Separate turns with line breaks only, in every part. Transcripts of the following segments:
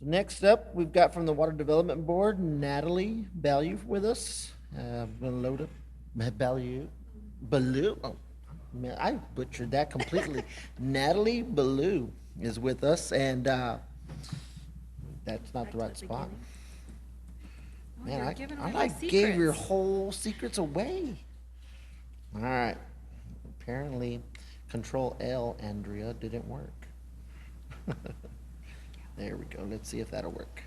So next up, we've got from the Water Development Board, Natalie Ballew with us. I'm gonna load up Ballew. Oh, man, I butchered that completely. Natalie Ballew is with us, and that's not the right spot. Man, I like gave your whole secrets away. All right. Apparently, Control L, Andrea, didn't work. There we go. Let's see if that'll work.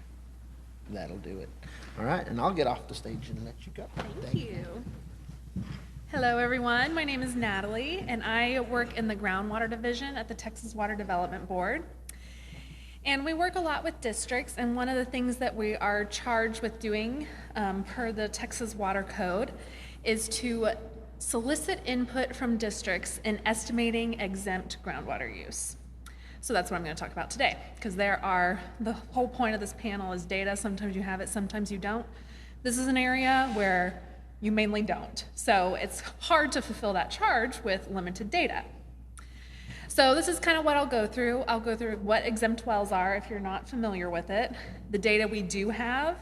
That'll do it. All right, and I'll get off the stage and let you go.
Thank you. Hello, everyone. My name is Natalie, and I work in the Groundwater Division at the Texas Water Development Board. And we work a lot with districts, and one of the things that we are charged with doing per the Texas Water Code is to solicit input from districts in estimating exempt groundwater use. So that's what I'm going to talk about today, because the whole point of this panel is data. Sometimes you have it, sometimes you don't. This is an area where you mainly don't. So it's hard to fulfill that charge with limited data. So this is kind of what I'll go through. I'll go through what exempt wells are if you're not familiar with it, the data we do have,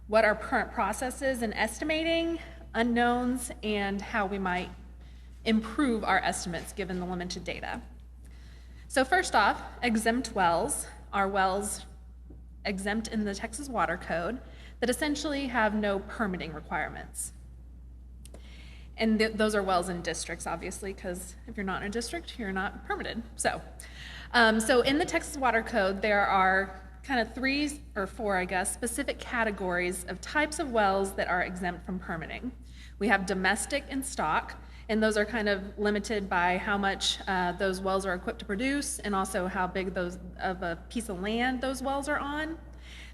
what our current process is in estimating, unknowns, and how we might improve our estimates given the limited data. So first off, exempt wells are wells exempt in the Texas Water Code that essentially have no permitting requirements. And those are wells in districts, obviously, because if you're not in a district, you're not permitted. So in the Texas Water Code, there are kind of 3 or 4, I guess, specific categories of types of wells that are exempt from permitting. We have domestic and stock, and those are kind of limited by how much those wells are equipped to produce and also how big of a piece of land those wells are on.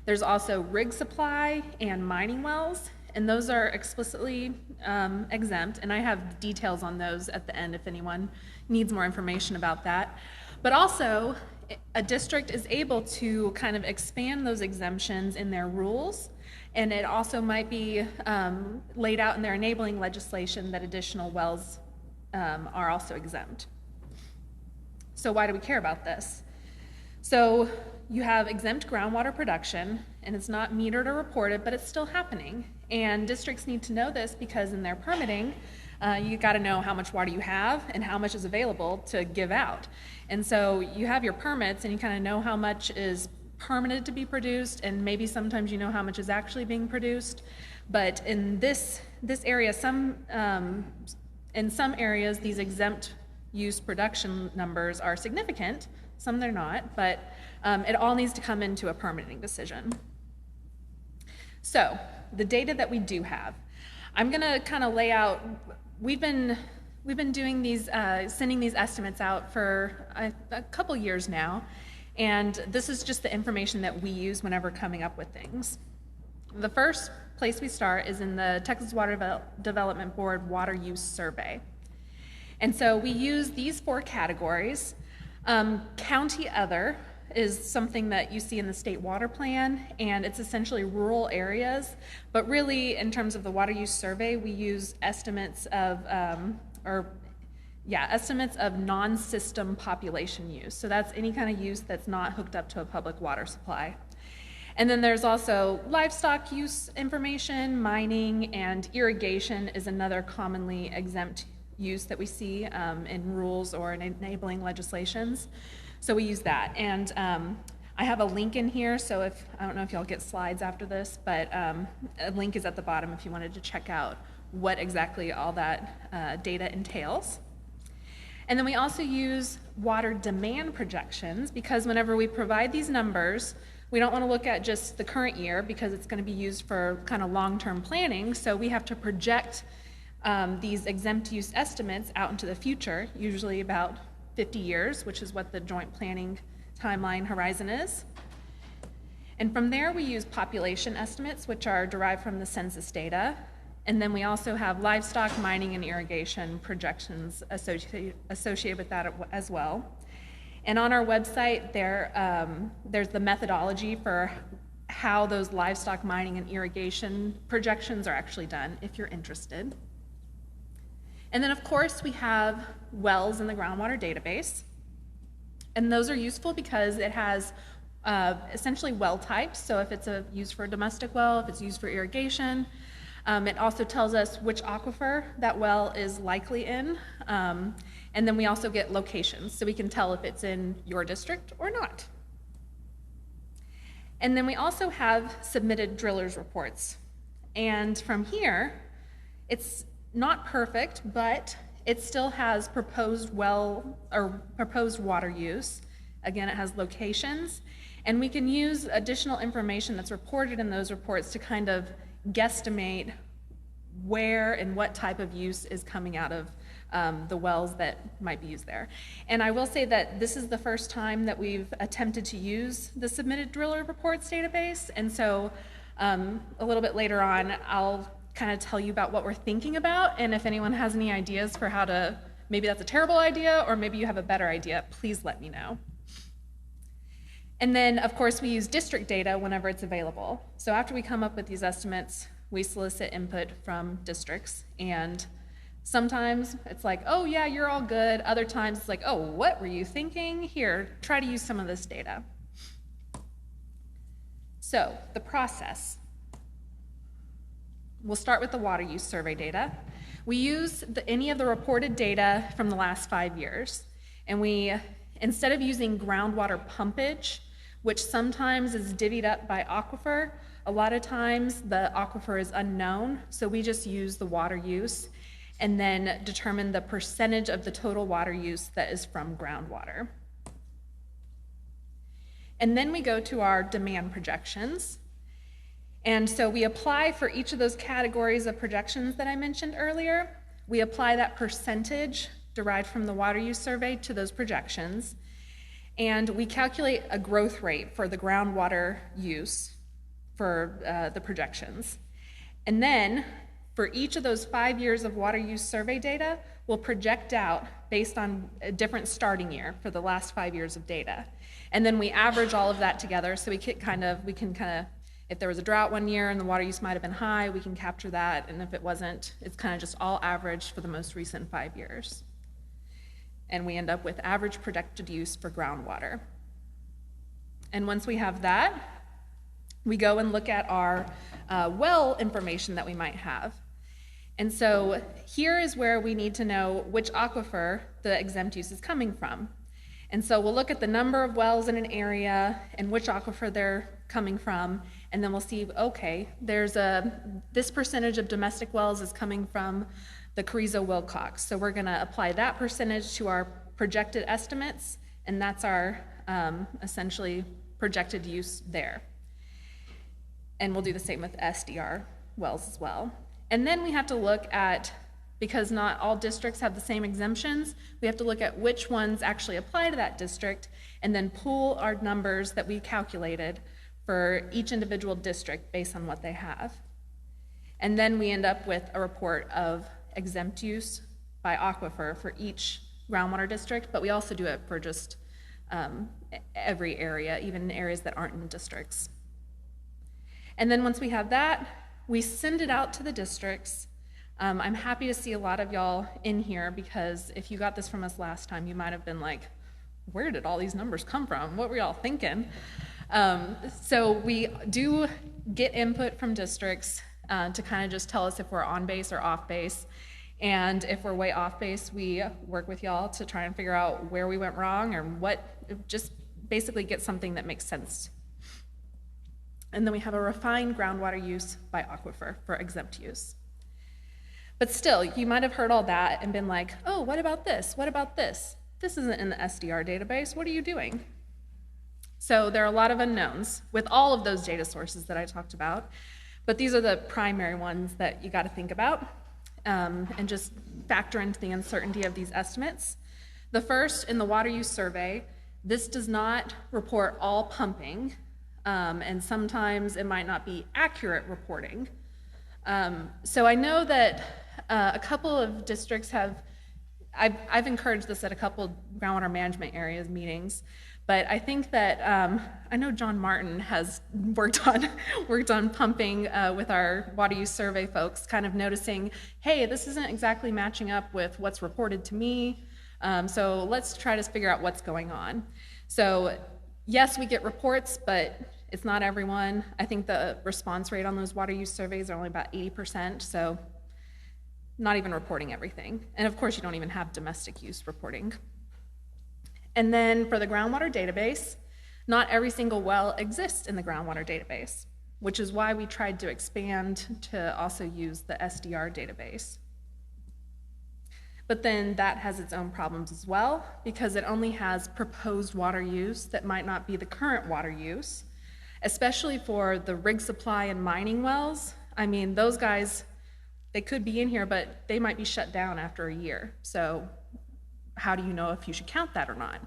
There's also rig supply and mining wells, and those are explicitly exempt, and I have details on those at the end if anyone needs more information about that. But also, a district is able to kind of expand those exemptions in their rules, and it also might be laid out in their enabling legislation that additional wells are also exempt. So why do we care about this? So you have exempt groundwater production, and it's not metered or reported, but it's still happening. And districts need to know this because in their permitting, you got to know how much water you have and how much is available to give out. And so you have your permits, and you kind of know how much is permitted to be produced, and maybe sometimes you know how much is actually being produced. But in this area, in some areas, these exempt use production numbers are significant. Some they're not, but it all needs to come into a permitting decision. So the data that we do have, I'm going to kind of lay out. We've been doing these, sending these estimates out for a couple years now, and this is just the information that we use whenever coming up with things. The first place we start is in the Texas Water Development Board Water Use Survey. And so we use these 4 categories. County Other is something that you see in the state water plan, and it's essentially rural areas. But really, in terms of the water use survey, we use estimates of, estimates of non-system population use. So that's any kind of use that's not hooked up to a public water supply. And then there's also livestock use information, mining, and irrigation is another commonly exempt use that we see in rules or in enabling legislations. So we use that. And I have a link in here, so I don't know if y'all get slides after this, but a link is at the bottom if you wanted to check out what exactly all that data entails. And then we also use water demand projections, because whenever we provide these numbers, we don't want to look at just the current year because it's going to be used for kind of long-term planning, so we have to project these exempt use estimates out into the future, usually about 50 years, which is what the joint planning timeline horizon is. And from there, we use population estimates, which are derived from the census data. And then we also have livestock, mining, and irrigation projections associated with that as well. And on our website, there's the methodology for how those livestock, mining, and irrigation projections are actually done, if you're interested. And then, of course, we have wells in the Groundwater Database. And those are useful because it has essentially well types. So if it's used for a domestic well, if it's used for irrigation. It also tells us which aquifer that well is likely in. And then we also get locations, so we can tell if it's in your district or not. And then we also have submitted drillers reports. And from here, it's not perfect, but it still has proposed well or proposed water use. Again, it has locations. And we can use additional information that's reported in those reports to kind of guesstimate where and what type of use is coming out of the wells that might be used there. And I will say that this is the first time that we've attempted to use the submitted driller reports database. And so a little bit later on, I'll kind of tell you about what we're thinking about, and if anyone has any ideas for how to, maybe that's a terrible idea, or maybe you have a better idea, please let me know. And then, of course, we use district data whenever it's available. So after we come up with these estimates, we solicit input from districts, and sometimes it's like, oh yeah, you're all good. Other times it's like, oh, what were you thinking? Here, try to use some of this data. So the process. We'll start with the water use survey data. We use any of the reported data from the last 5 years, and we, instead of using groundwater pumpage, which sometimes is divvied up by aquifer, a lot of times the aquifer is unknown, so we just use the water use and then determine the percentage of the total water use that is from groundwater. And then we go to our demand projections. And so we apply for each of those categories of projections that I mentioned earlier. We apply that percentage derived from the water use survey to those projections. And we calculate a growth rate for the groundwater use for the projections. And then for each of those 5 years of water use survey data, we'll project out based on a different starting year for the last 5 years of data. And then we average all of that together, so we can kind of, if there was a drought one year and the water use might have been high, we can capture that, and if it wasn't, it's kind of just all averaged for the most recent 5 years. And we end up with average projected use for groundwater. And once we have that, we go and look at our well information that we might have. And so here is where we need to know which aquifer the exempt use is coming from. And so we'll look at the number of wells in an area and which aquifer they're coming from, and then we'll see, okay, this percentage of domestic wells is coming from the Carrizo-Wilcox. So we're gonna apply that percentage to our projected estimates, and that's our essentially projected use there. And we'll do the same with SDR wells as well. And then we have to look at, because not all districts have the same exemptions, we have to look at which ones actually apply to that district and then pool our numbers that we calculated for each individual district based on what they have. And then we end up with a report of exempt use by aquifer for each groundwater district, but we also do it for just every area, even areas that aren't in districts. And then once we have that, we send it out to the districts. I'm happy to see a lot of y'all in here, because if you got this from us last time, you might have been like, where did all these numbers come from? What were y'all thinking? So we do get input from districts to kind of just tell us if we're on base or off base. And if we're way off base, we work with y'all to try and figure out where we went wrong or just basically get something that makes sense. And then we have a refined groundwater use by aquifer for exempt use. But still, you might have heard all that and been like, oh, what about this? What about this? This isn't in the SDR database. What are you doing? So there are a lot of unknowns with all of those data sources that I talked about, but these are the primary ones that you got to think about and just factor into the uncertainty of these estimates. The first, in the water use survey, this does not report all pumping, and sometimes it might not be accurate reporting. So I know that a couple of districts I've encouraged this at a couple groundwater management areas meetings, but I think that I know John Martin has worked on pumping with our water use survey folks, kind of noticing, hey, this isn't exactly matching up with what's reported to me, so let's try to figure out what's going on. So yes, we get reports, but it's not everyone. I think the response rate on those water use surveys are only about 80%, so not even reporting everything. And of course, you don't even have domestic use reporting. And then for the groundwater database, not every single well exists in the groundwater database, which is why we tried to expand to also use the SDR database. But then that has its own problems as well, because it only has proposed water use that might not be the current water use, especially for the rig supply and mining wells. I mean, those guys, they could be in here, but they might be shut down after a year. So how do you know if you should count that or not?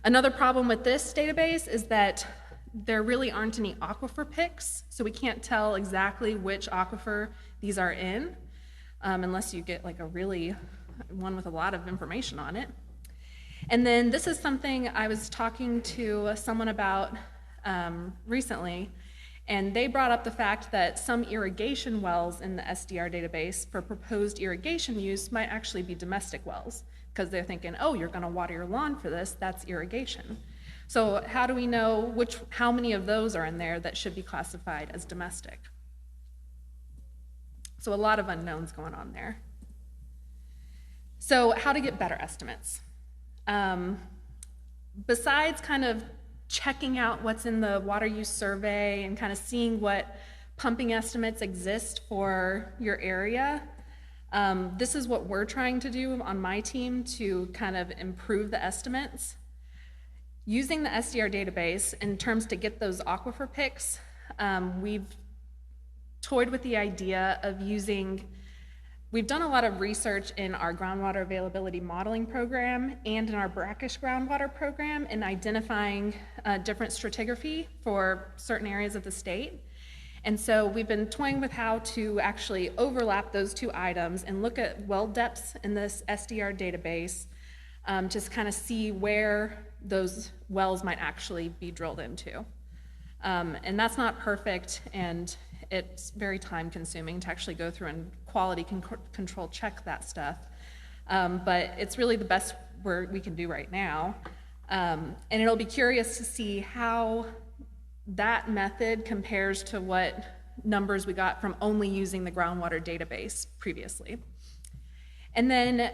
Another problem with this database is that there really aren't any aquifer picks, so we can't tell exactly which aquifer these are in, unless you get like a really one with a lot of information on it. And then this is something I was talking to someone about recently, and they brought up the fact that some irrigation wells in the SDR database for proposed irrigation use might actually be domestic wells, because they're thinking, oh, you're gonna water your lawn for this, that's irrigation. So how do we know how many of those are in there that should be classified as domestic? So a lot of unknowns going on there. So how to get better estimates? Besides kind of checking out what's in the water use survey and kind of seeing what pumping estimates exist for your area, this is what we're trying to do on my team to kind of improve the estimates. Using the SDR database in terms to get those aquifer picks, we've toyed with the idea of we've done a lot of research in our groundwater availability modeling program and in our brackish groundwater program in identifying different stratigraphy for certain areas of the state. And so we've been toying with how to actually overlap those two items and look at well depths in this SDR database, just kind of see where those wells might actually be drilled into. And that's not perfect, and it's very time consuming to actually go through and quality control check that stuff. But it's really the best we can do right now. And it'll be curious to see how that method compares to what numbers we got from only using the groundwater database previously. And then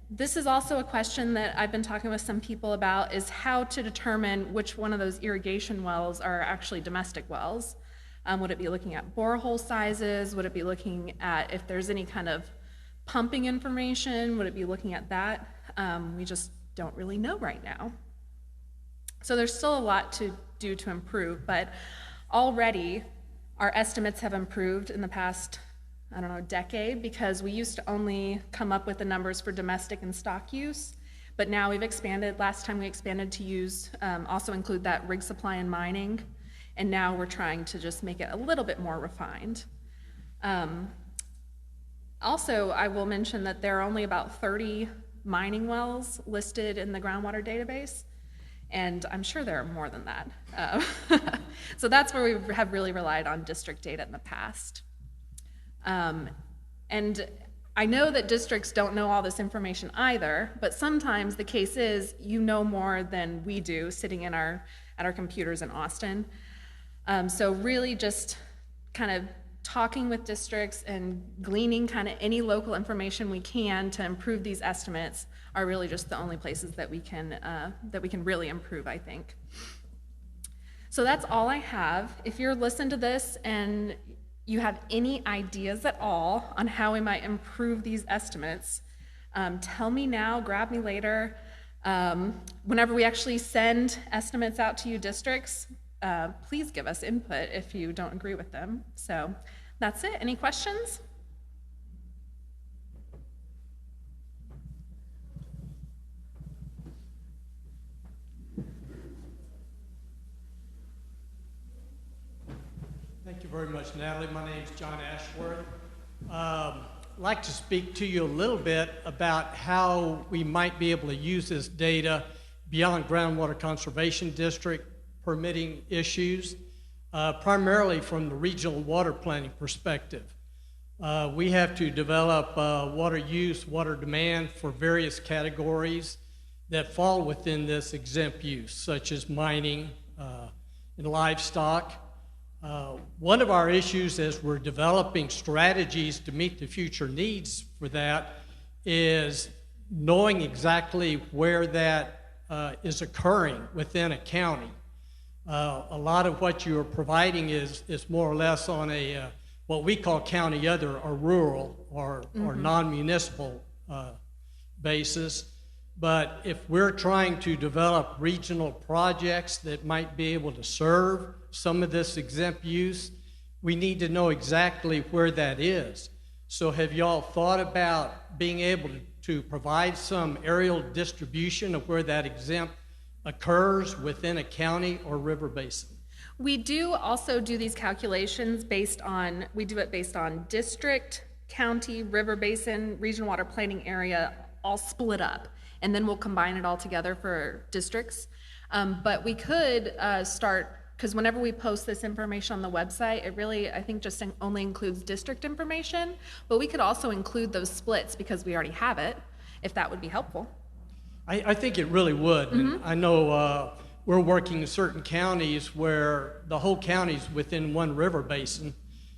this is also a question that I've been talking with some people about, is how to determine which one of those irrigation wells are actually domestic wells. Would it be looking at borehole sizes? Would it be looking at if there's any kind of pumping information? Would it be looking at that? We just don't really know right now. So there's still a lot to do to improve, but already our estimates have improved in the past, I don't know, decade, because we used to only come up with the numbers for domestic and stock use, but now we've expanded. Last time we expanded to use, also include that rig supply and mining, and now we're trying to just make it a little bit more refined. Also, I will mention that there are only about 30 mining wells listed in the groundwater database, and I'm sure there are more than that. So that's where we have really relied on district data in the past. And I know that districts don't know all this information either, but sometimes the case is you know more than we do sitting at our computers in Austin. So really just kind of talking with districts and gleaning kind of any local information we can to improve these estimates are really just the only places that we can really improve, I think. So that's all I have. If you're listening to this and you have any ideas at all on how we might improve these estimates, tell me now, grab me later. Whenever we actually send estimates out to you districts, please give us input if you don't agree with them. So that's it. Any questions?
Thank you very much, Natalie. My name is John Ashworth. I'd like to speak to you a little bit about how we might be able to use this data beyond groundwater conservation district permitting issues, primarily from the regional water planning perspective. We have to develop water use, water demand for various categories, that fall within this exempt use, such as mining and livestock. One of our issues as we're developing strategies to meet the future needs for that is knowing exactly where that is occurring within a county. A lot of what you are providing is more or less on a what we call county other or rural or non-municipal basis. But if we're trying to develop regional projects that might be able to serve some of this exempt use, we need to know exactly where that is. So have y'all thought about being able to provide some aerial distribution of where that exempt occurs within a county or river basin?
We do also do these calculations based on district, county, river basin, regional water planning area, all split up. And then we'll combine it all together for districts. But we could start, because whenever we post this information on the website, it really, I think, just only includes district information. But we could also include those splits because we already have it, if that would be helpful.
I think it really would. And I know we're working in certain counties where the whole county's within one river basin.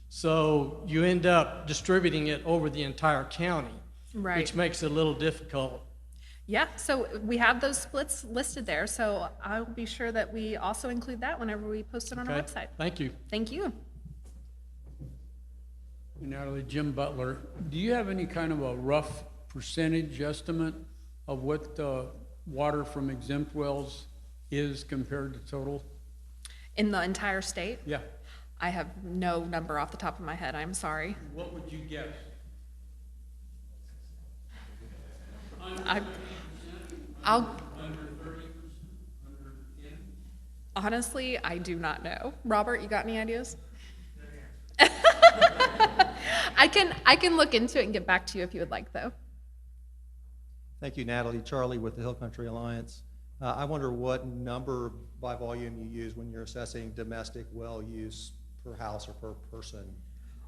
So you end up distributing it over the entire county,
Right.
which makes it a little difficult.
Yeah, so we have those splits listed there, so I'll be sure that we also include that whenever we post it on our website.
Thank you.
Thank you.
Natalie, Jim Butler, do you have any kind of a rough percentage estimate of what the water from exempt wells is compared to total?
In the entire state?
Yeah.
I have no number off the top of my head, I'm sorry.
What would you guess?
Honestly, I do not know. Robert, you got any ideas? I can look into it and get back to you if you would like, though.
Thank you, Natalie Charlie with the Hill Country Alliance. I wonder what number by volume you use when you're assessing domestic well use per house or per person.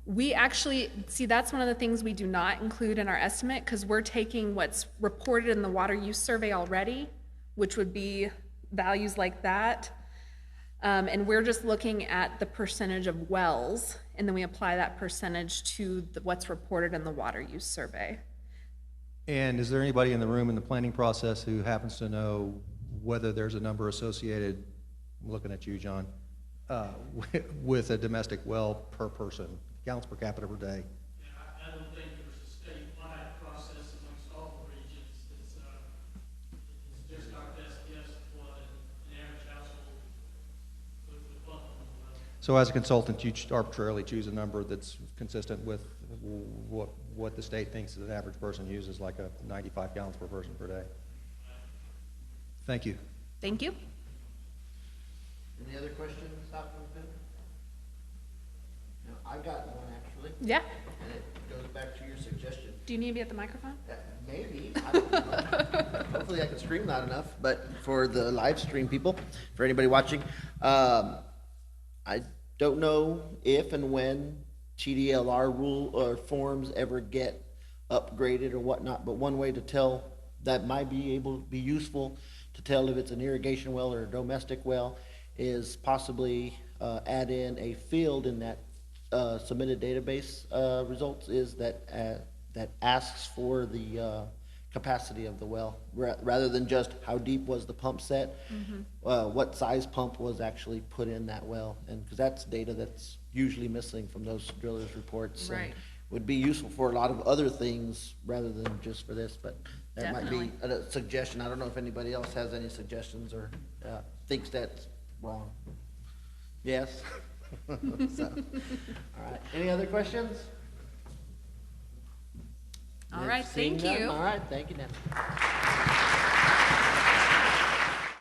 We actually, see, that's one of the things we do not include in our estimate because we're taking what's reported in the water use survey already, which would be values like that. And we're just looking at the percentage of wells, and then we apply that percentage to what's reported in the water use survey.
And is there anybody in the room in the planning process who happens to know whether there's a number associated, I'm looking at you, John, with a domestic well per person, gallons per capita per day?
Yeah, I don't think there's a statewide process amongst all the regions. It's just our best guess of what an average household would pump on the well.
So as a consultant, you arbitrarily choose a number that's consistent with what the state thinks that an average person uses, like a 95 gallons per person per day. Thank you.
Thank you.
Any other questions, Dr. Finn? No, I've got one actually,
Yeah.
and it goes back to your suggestion.
Do you need to be at the microphone?
Maybe, I don't know. Hopefully I can scream loud enough, but for the live stream people, for anybody watching, I don't know if and when TDLR rule or forms ever get upgraded or whatnot, but one way to tell that might be able to be useful to tell if it's an irrigation well or a domestic well is possibly add in a field in that submitted database results is that asks for the capacity of the well rather than just how deep was the pump set, what size pump was actually put in that well, and because that's data that's usually missing from those drillers' reports.
Right.
And would be useful for a lot of other things rather than just for this, but that might be a suggestion. I don't know if anybody else has any suggestions or thinks that's wrong. Yes? So, all right. Any other questions?
All right,
Seeing
thank
none?
you.
All right, thank you, Nancy.